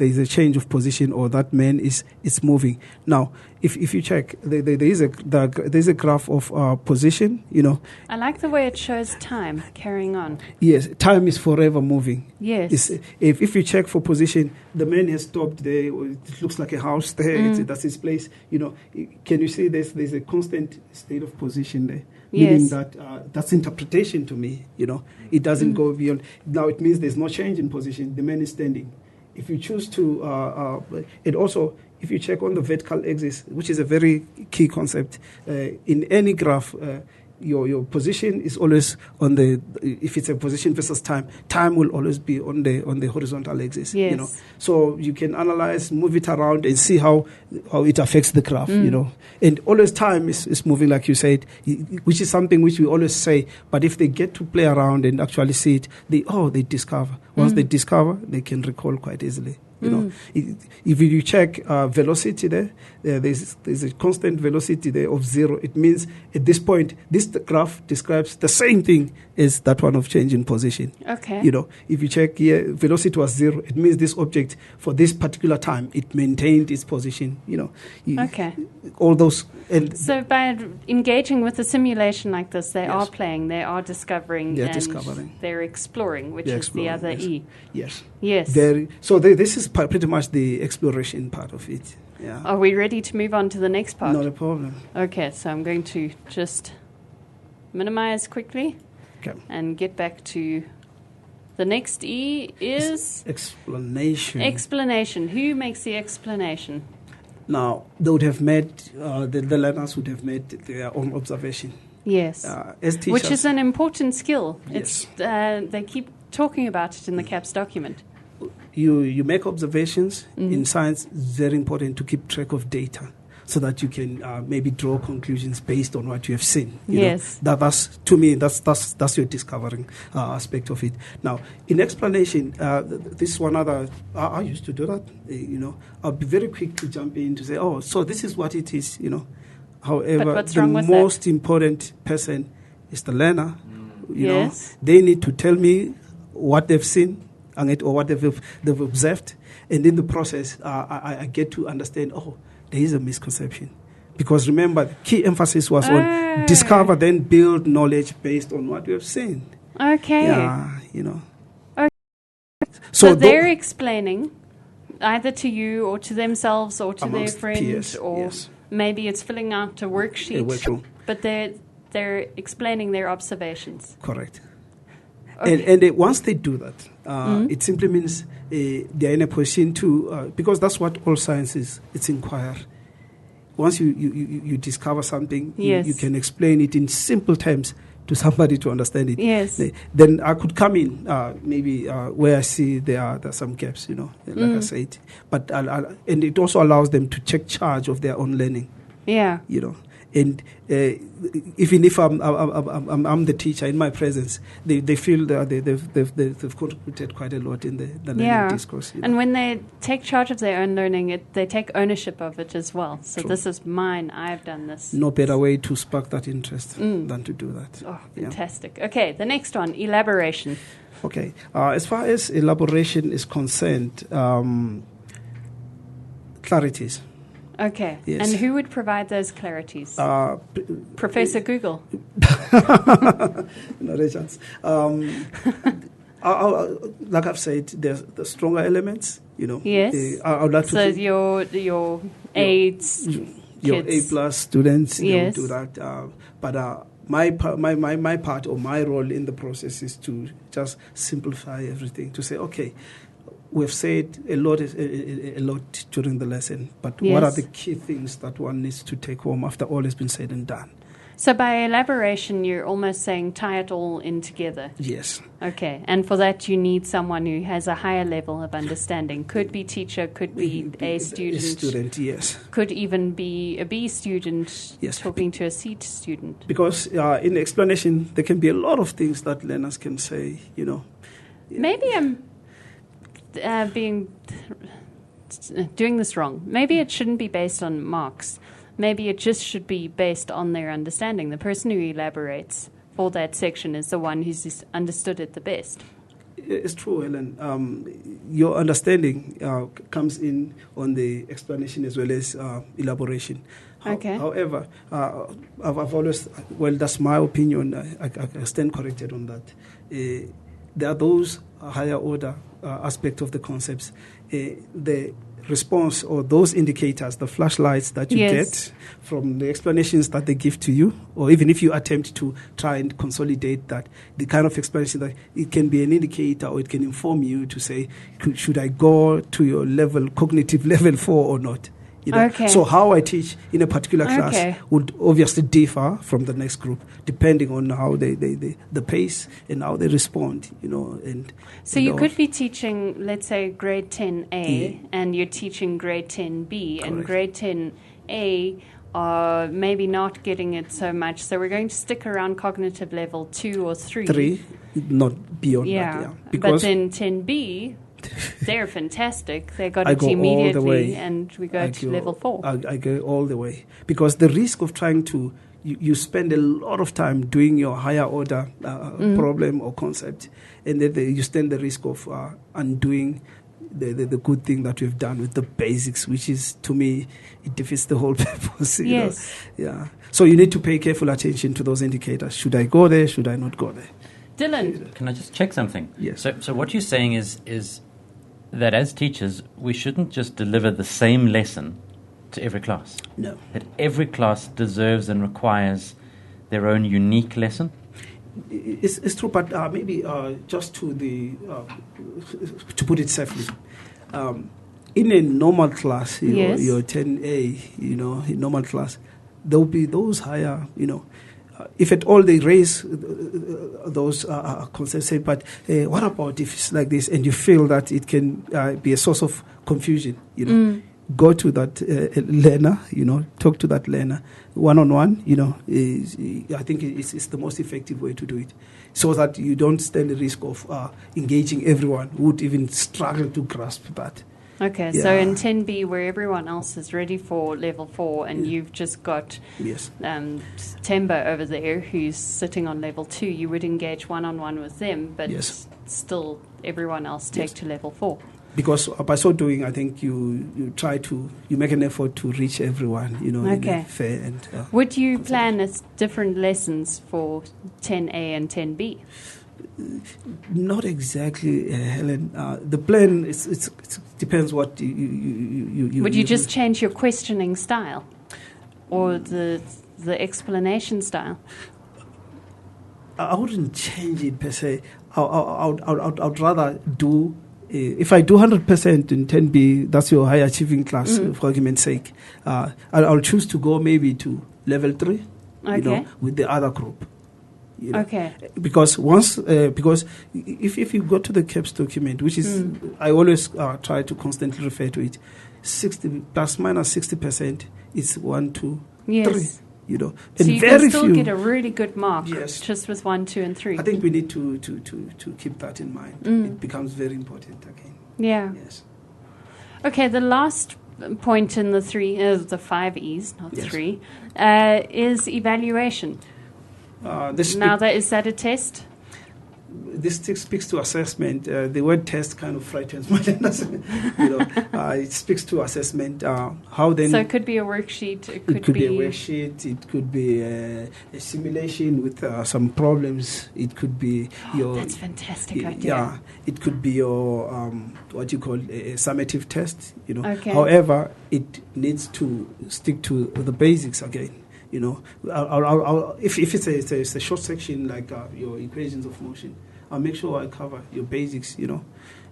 is a change of position, or that man is moving. Now, if you check, there is a graph of position. I like the way it shows time carrying on. Yes, time is forever moving. Yes. If you check for position, the man has stopped there. It looks like a house there. That's his place. Can you see there's a constant state of position there? Meaning that that's interpretation to me. It doesn't go beyond. Now it means there's no change in position. The man is standing. If you choose to, it also, if you check on the vertical axis, which is a very key concept, in any graph, your position is always on the. If it's a position versus time will always be on the horizontal axis. Yes. So you can analyze, move it around, and see how it affects the graph. And always time is moving, like you said, which is something which we always say. But if they get to play around and actually see it, they discover. Once they discover, they can recall quite easily. If you check velocity there's a constant velocity there of 0. It means at this point, this graph describes the same thing as that one of change in position. Okay. If you check here, velocity was 0. It means this object for this particular time, it maintained its position. Okay. All those. And so by engaging with a simulation like this, they are playing, they are discovering, they're exploring, which is the other E. Yes. Yes. So this is pretty much the exploration part of it. Yeah. Are we ready to move on to the next part? Not a problem. Okay, so I'm going to just minimize quickly and get back to the next E is... Explanation. Explanation. Who makes the explanation? Now, they would have made, the learners would have made their own observation. Yes. As teachers. Which is an important skill. Yes. They keep talking about it in the CAPS document. You make observations. In science, it's very important to keep track of data. so that you can maybe draw conclusions based on what you have seen. Yes. That's to me, that's your discovering aspect of it. Now, in explanation, this one other, I used to do that. I'll be very quick to jump in to say, oh, so this is what it is. However, the most important person is the learner. They need to tell me what they've seen or what they've observed, and in the process, I get to understand. Oh, there is a misconception, because remember, the key emphasis was on discover, then build knowledge based on what we have seen. Okay. Yeah, Okay. So they're explaining either to you or to themselves or to their friend, peers, or maybe it's filling out a worksheet. But they're explaining their observations. Correct. Okay. And once they do that, it simply means they're in a position to, because that's what all science is, it's inquire. Once you discover something, you can explain it in simple terms to somebody to understand it. Yes. Then I could come in maybe where I see there are some gaps, like I said. But and it also allows them to take charge of their own learning. Yeah. And even if I'm the teacher in my presence, they feel that they've contributed quite a lot in the learning discourse. And when they take charge of their own learning, they take ownership of it as well. So True. This is mine. I've done this. No better way to spark that interest than to do that. Oh, fantastic. Okay, the next one, elaboration. Okay, as far as elaboration is concerned, clarities. Okay. Yes. And who would provide those clarities? Professor Google. Not a chance. Like I've said, there's the stronger elements. Yes. I would like so to your aides, your kids. A+ students, yes. do that. But my part or my role in the process is to just simplify everything. To say, okay, we've said a lot during the lesson, but what are the key things that one needs to take home after all has been said and done? So by elaboration, you're almost saying tie it all in together. Yes. Okay. And for that, you need someone who has a higher level of understanding. Could be teacher, could be a student. A student, yes. Could even be a B student talking to a C student. Because in explanation, there can be a lot of things that learners can say, Maybe I'm doing this wrong. Maybe it shouldn't be based on marks. Maybe it just should be based on their understanding. The person who elaborates for that section is the one who's understood it the best. It's true, Helen. Your understanding comes in on the explanation as well as elaboration. Okay. However, I've always, that's my opinion. I stand corrected on that. There are those higher order aspect of the concepts. The response or those indicators, the flashlights that you get from the explanations that they give to you, or even if you attempt to try and consolidate that, the kind of explanation that it can be an indicator or it can inform you to say, should I go to your level, cognitive level 4 or not? Okay. So how I teach in a particular class would obviously differ from the next group, depending on how the pace and how they respond, And so you could be teaching, let's say, grade 10A, and you're teaching grade 10B, correct. and grade 10A are maybe not getting it so much. So we're going to stick around cognitive level 2 or 3. 3, not beyond that. Yeah. But then 10B... they're fantastic. They got it immediately, and we go to level 4. I go all the way. Because the risk of trying to, you spend a lot of time doing your higher order problem or concept, and then you stand the risk of undoing the good thing that we've done with the basics, which is, to me, it defeats the whole purpose. Yes. Yeah. So you need to pay careful attention to those indicators. Should I go there? Should I not go there? Dylan. Can I just check something? Yes. So what you're saying is that as teachers, we shouldn't just deliver the same lesson to every class. No. That every class deserves and requires their own unique lesson. It's true, but maybe just to put it safely, in a normal class, your 10A, in normal class, there will be those higher, if at all they raise those concepts, say, but what about if it's like this, and you feel that it can be a source of confusion, go to that learner, talk to that learner one-on-one, I think it's the most effective way to do it, so that you don't stand the risk of engaging everyone who would even struggle to grasp that. Okay, Yeah. so in 10B, where everyone else is ready for level 4, and you've just got Temba over there who's sitting on level 2, you would engage one-on-one with them, but still everyone else take to level 4. Because by so doing, I think you make an effort to reach everyone, in a fair and... would you plan different lessons for 10A and 10B? Not exactly, Helen. The plan it depends what you. Would you just change your questioning style, or the explanation style? I wouldn't change it per se. I'd rather do. If I do 100% in 10B, that's your high achieving class, for argument's sake. I'll choose to go maybe to level 3, with the other group. Because if you go to the CAPS document, which is I always try to constantly refer to it, 60 plus minus 60% is 1, 2, 3. So and you very can still few get a really good mark just with 1, 2, and 3. I think we need to keep that in mind. It becomes very important again. Yeah. Yes. Okay, the last point in the 5 E's, not 3, is evaluation. Is that a test? This speaks to assessment. The word test kind of frightens my learners. It speaks to assessment. How then? So it could be a worksheet. It could be a worksheet. It could be a simulation with some problems. It could be your. That's fantastic idea. Yeah, it could be your what you call a summative test. Okay. However, it needs to stick to the basics again. If it's a short section like your equations of motion, I'll make sure I cover your basics.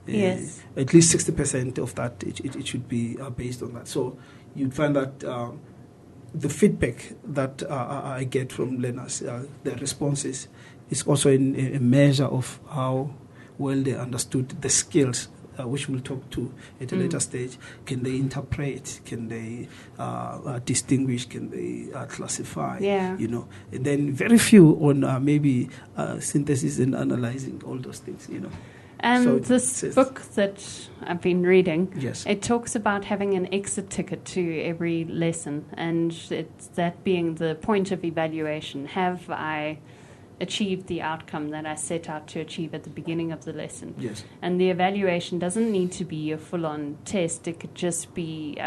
Yes. At least 60% of that it should be based on that. So you'd find that the feedback that I get from learners, their responses, is also a measure of how well they understood the skills. Which we'll talk to at a later stage. Can they interpret? Can they distinguish? Can they classify? Yeah. And then very few on maybe synthesis and analyzing all those things. And so this book that I've been reading, it talks about having an exit ticket to every lesson, and it's that being the point of evaluation. Have I achieved the outcome that I set out to achieve at the beginning of the lesson? Yes. And the evaluation doesn't need to be a full-on test. It could just be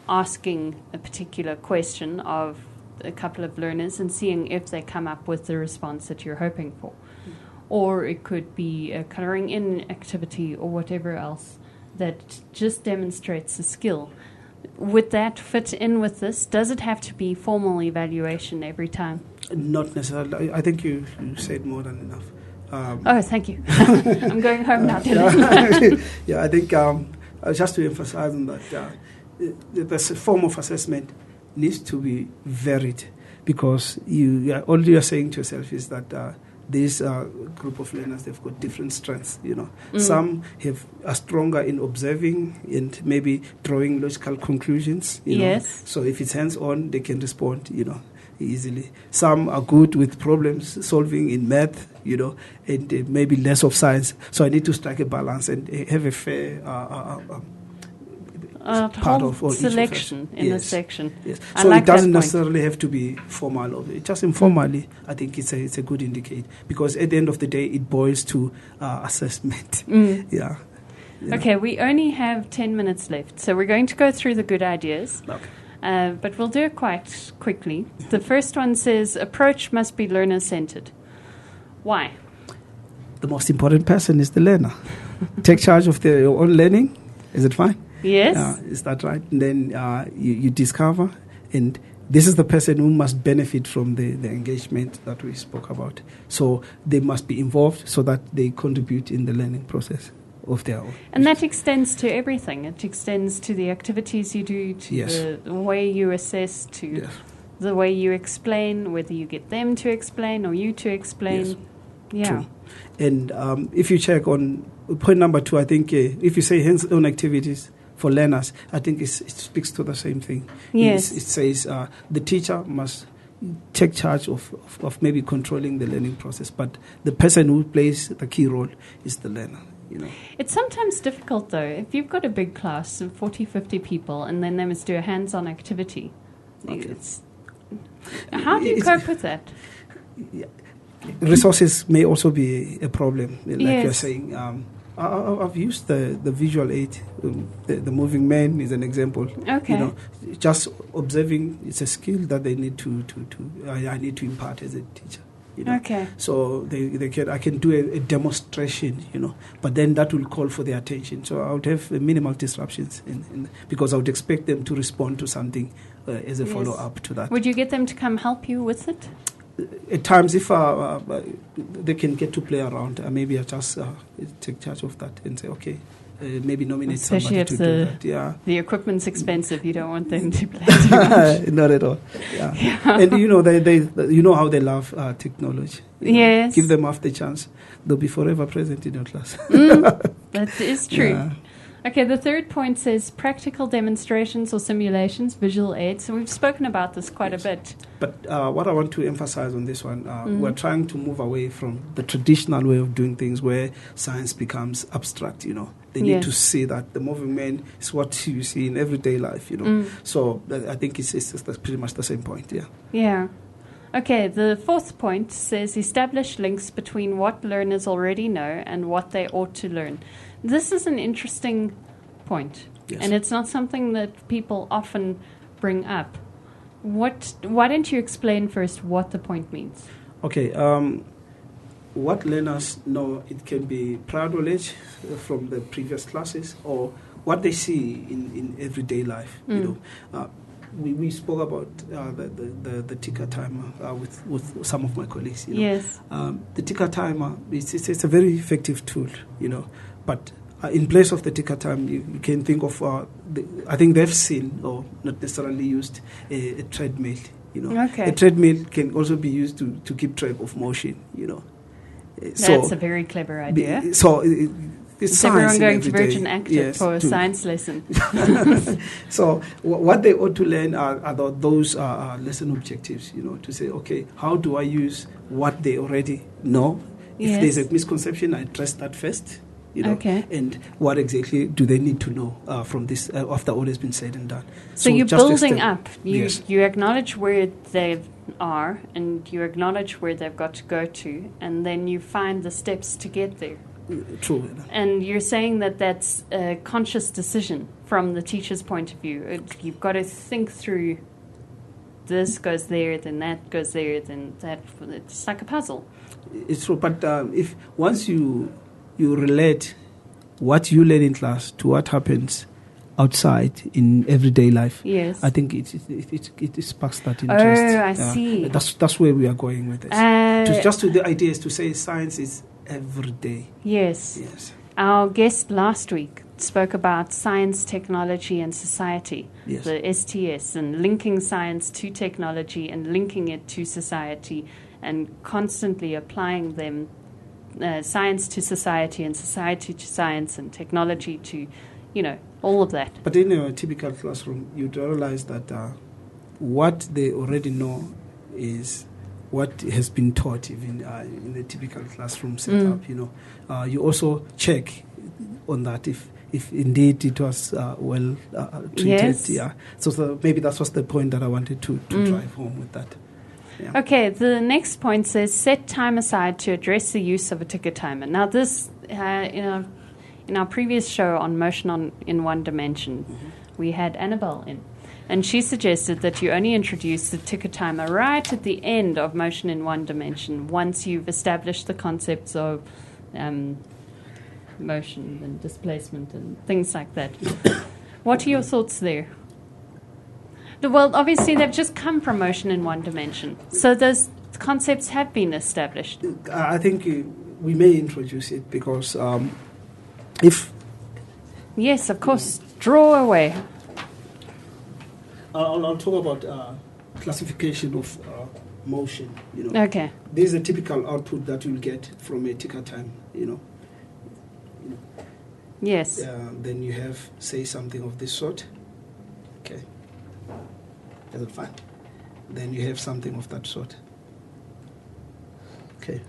asking a particular question of a couple of learners and seeing if they come up with the response that you're hoping for. Or it could be a colouring in activity or whatever else that just demonstrates a skill. Would that fit in with this? Does it have to be formal evaluation every time? Not necessarily. I think you said more than enough. Thank you. I'm going home now, Dylan. I think just to emphasize on that, the form of assessment needs to be varied, because all you are saying to yourself is that this group of learners, they've got different strengths. Some are stronger in observing and maybe drawing logical conclusions. Yes. So if it's hands-on, they can respond. Easily. Some are good with problems solving in math, and maybe less of science. So I need to strike a balance and have a fair part of all selection in the section. Yes. So it doesn't necessarily have to be formal. Just informally, I think it's a good indicator, because at the end of the day, it boils to assessment. Yeah. Okay, we only have 10 minutes left, so we're going to go through the good ideas. Okay. But we'll do it quite quickly. The first one says, approach must be learner-centered. Why? The most important person is the learner. Take charge of your own learning. Is it fine? Yes. Is that right? And then you discover, and this is the person who must benefit from the engagement that we spoke about. So they must be involved so that they contribute in the learning process of their own. And that extends to everything. It extends to the activities you do, to the way you assess, to the way you explain, whether you get them to explain or you to explain. Yes. Yeah. True. And if you check on point number 2, I think if you say hands-on activities, for learners, I think it speaks to the same thing. Yes. It says the teacher must take charge of maybe controlling the learning process, but the person who plays the key role is the learner. It's sometimes difficult, though, if you've got a big class of 40, 50 people and then they must do a hands-on activity. Okay. How do you cope with that? Resources may also be a problem, like yes. you're saying. I've used the visual aid. The moving man is an example. Okay. Just observing is a skill that they need I need to impart as a teacher. Okay. So I can do a demonstration, but then that will call for their attention. So I would have minimal disruptions because I would expect them to respond to something as a follow-up to that. Would you get them to come help you with it? At times, if they can get to play around, maybe I just take charge of that and say, okay, maybe nominate somebody to do that. Yeah. The equipment's expensive. You don't want them to play too much. Not at all. Yeah. And they how they love technology. Yes. Give them half the chance. They'll be forever present in your class. That is true. Yeah. Okay, the third point says practical demonstrations or simulations, visual aids. So we've spoken about this quite a bit. But what I want to emphasize on this one, we're trying to move away from the traditional way of doing things where science becomes abstract, They need to see that the moving man is what you see in everyday life, So I think it's pretty much the same point, yeah. Yeah. Okay, the fourth point says establish links between what learners already know and what they ought to learn. This is an interesting point, and it's not something that people often bring up. Why don't you explain first what the point means? Okay, what learners know, it can be prior knowledge from the previous classes or what they see in everyday life. We spoke about the ticker timer with some of my colleagues. Yes. The ticker timer, it's a very effective tool, But in place of the ticker time, you can think of, I think they've seen or not necessarily used a treadmill. Okay. A treadmill can also be used to keep track of motion. That's a very clever idea. It's science. Everyone going to day. Virgin Active for a science lesson. So what they ought to learn are those lesson objectives. To say, okay, how do I use what they already know? If there's a misconception, I address that first. Okay. And what exactly do they need to know from this after all has been said and done? So you're building up. You acknowledge where they are and you acknowledge where they've got to go to, and then you find the steps to get there. True. And you're saying that that's a conscious decision from the teacher's point of view. You've got to think through this goes there, then that goes there, then that. It's like a puzzle. It's true. But if once you relate what you learn in class to what happens outside in everyday life, yes, I think it sparks that interest. Oh, I see. That's where we are going with this. The idea is to say science is every day. Yes. Our guest last week spoke about science, technology, and society, the STS, and linking science to technology and linking it to society and constantly applying them. Science to society and society to science and technology to, all of that. But in a typical classroom, you'd realize that what they already know is what has been taught even in the typical classroom setup. You also check on that if indeed it was well treated. Yes. Yeah. So maybe that was the point that I wanted to drive home with that. Yeah. Okay, the next point says set time aside to address the use of a ticker timer. Now this, in our previous show on motion in one dimension, we had Annabelle in. And she suggested that you only introduce the ticker timer right at the end of motion in one dimension once you've established the concepts of motion and displacement and things like that. What are your thoughts there? Well, obviously, they've just come from motion in one dimension. So those concepts have been established. I think we may introduce it because if... Yes, of course. Draw away. I'll talk about classification of motion. Okay. This is a typical output that you'll get from a ticker time. Yes. Then you have, say, something of this sort. Okay. Is it fine? Then you have something of that sort. Okay.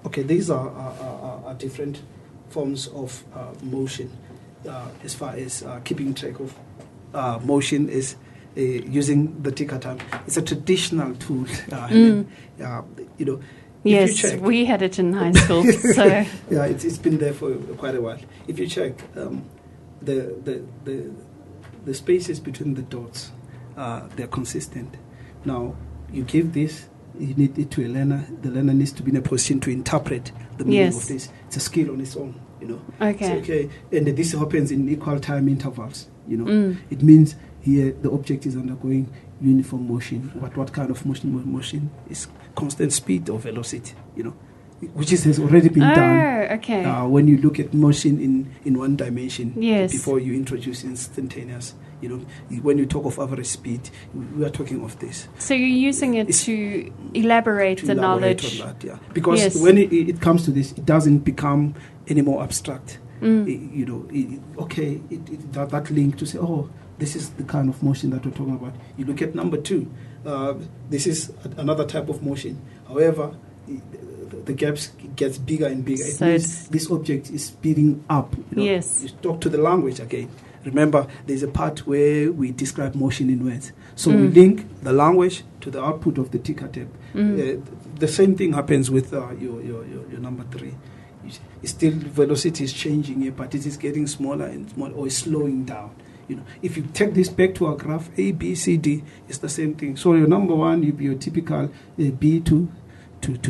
Okay, these are different forms of motion. As far as keeping track of motion is using the ticker time. It's a traditional tool. Yes, if you check, we had it in high school. So yeah, it's been there for quite a while. If you check the spaces between the dots, they're consistent. Now you give this. You need it to a learner. The learner needs to be in a position to interpret the meaning of this. It's a skill on its own, Okay. So, okay, and this happens in equal time intervals. It means here the object is undergoing uniform motion. What kind of motion? Motion is constant speed or velocity. Which has already been done. Okay. When you look at motion in one dimension, yes. Before you introduce instantaneous. When you talk of average speed, we are talking of this. So you're using it to elaborate the knowledge on that, yeah. Because when it comes to this, it doesn't become any more abstract. That link to say, oh, this is the kind of motion that we're talking about. You look at number 2. This is another type of motion. However, the gaps gets bigger and bigger. It means this object is speeding up. Yes. You talk to the language again. Remember, there's a part where we describe motion in words. So we link the language to the output of the ticker tape. The same thing happens with your number 3. Still, velocity is changing here, but it is getting smaller and smaller, or is slowing down. If you take this back to our graph, A, B, C, D, it's the same thing. So your number 1 will be your typical B to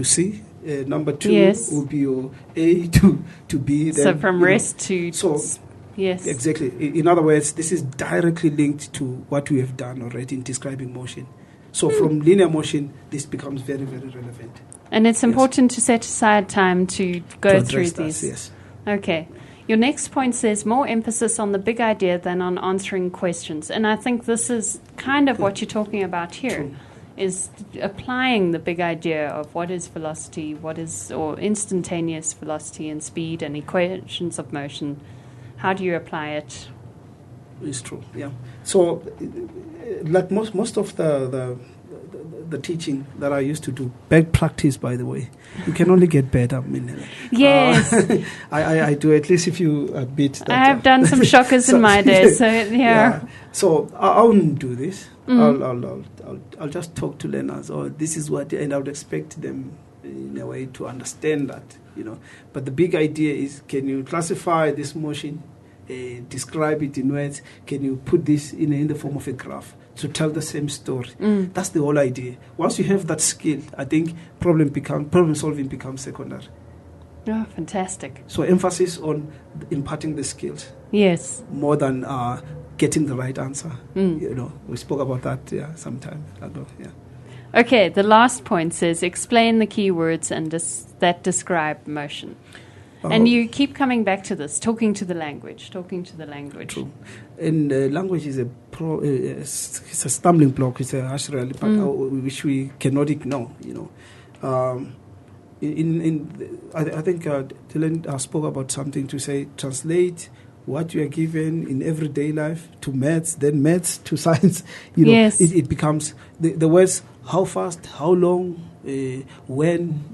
C. Number 2 will be your A to B. Then, so from rest to... Yes. Exactly. In other words, this is directly linked to what we have done already in describing motion. So from linear motion, this becomes very, very relevant. And it's important to set aside time to go through these. Yes. Okay. Your next point says more emphasis on the big idea than on answering questions. And I think this is kind of what you're talking about here. True. Is applying the big idea of what is velocity, or instantaneous velocity and speed and equations of motion. How do you apply it? It's true, yeah. So, like most of the teaching that I used to do, bad practice, by the way. You can only get better. Yes. I do, at least if you admit that. I have done some shockers in my day, so yeah. So I wouldn't do this. I'll just talk to learners, or this is what, and I would expect them in a way to understand that, But the big idea is, can you classify this motion, describe it in words? Can you put this in the form of a graph to tell the same story? That's the whole idea. Once you have that skill, I think problem solving becomes secondary. Oh, fantastic. So emphasis on imparting the skills. Yes. More than getting the right answer. We spoke about that some time ago. Yeah. Okay, the last point says explain the key words that describe motion. And you keep coming back to this, talking to the language. True. And language is it's a stumbling block, it's a harsh reality, which we cannot ignore, I think Dylan spoke about something to say, translate what you are given in everyday life to maths, then maths to science. Yes. It becomes the words how fast, how long, when,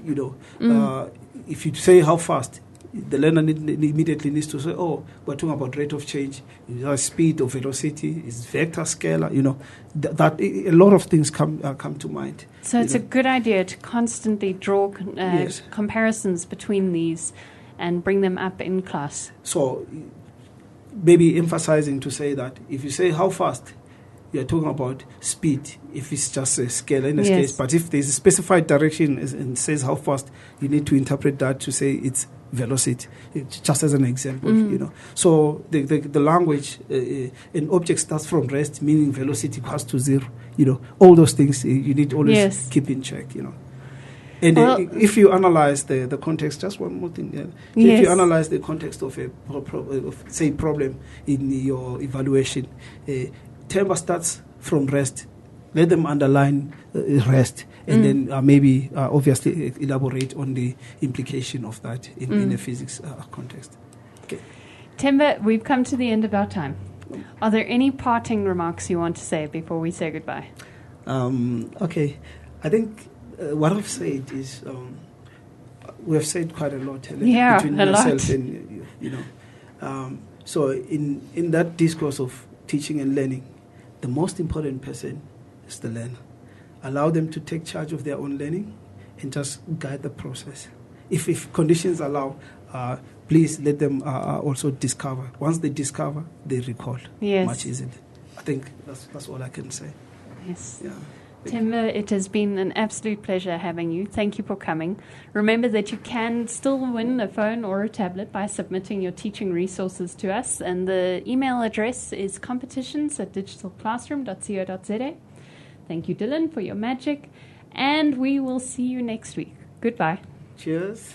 if you say how fast, the learner immediately needs to say, oh, we're talking about rate of change, speed or velocity, is vector, scalar, that a lot of things come to mind. So it's a good idea to constantly draw comparisons between these and bring them up in class. So maybe emphasizing to say that if you say how fast, you're talking about speed, if it's just a scale in this case. But if there's a specified direction and says how fast, you need to interpret that to say it's velocity, just as an example, So the language, an object starts from rest, meaning velocity equals to 0, all those things you need to always keep in check, And if you analyze the context, just one more thing, if you analyze the context of a problem in your evaluation, Temba starts from rest let them underline rest, and then maybe obviously elaborate on the implication of that in a physics context. Okay. Themba, we've come to the end of our time. Are there any parting remarks you want to say before we say goodbye? Okay. I think what I've said is we have said quite a lot between myself and you know. So in that discourse of teaching and learning, the most important person is the learner. Allow them to take charge of their own learning and just guide the process. If conditions allow, please let them also discover. Once they discover, they recall much easily. I think that's all I can say. Yes. Yeah. Themba, it has been an absolute pleasure having you. Thank you for coming. Remember that you can still win a phone or a tablet by submitting your teaching resources to us, and the email address is competitions@digitalclassroom.co.za. Thank you, Dylan, for your magic, and we will see you next week. Goodbye. Cheers.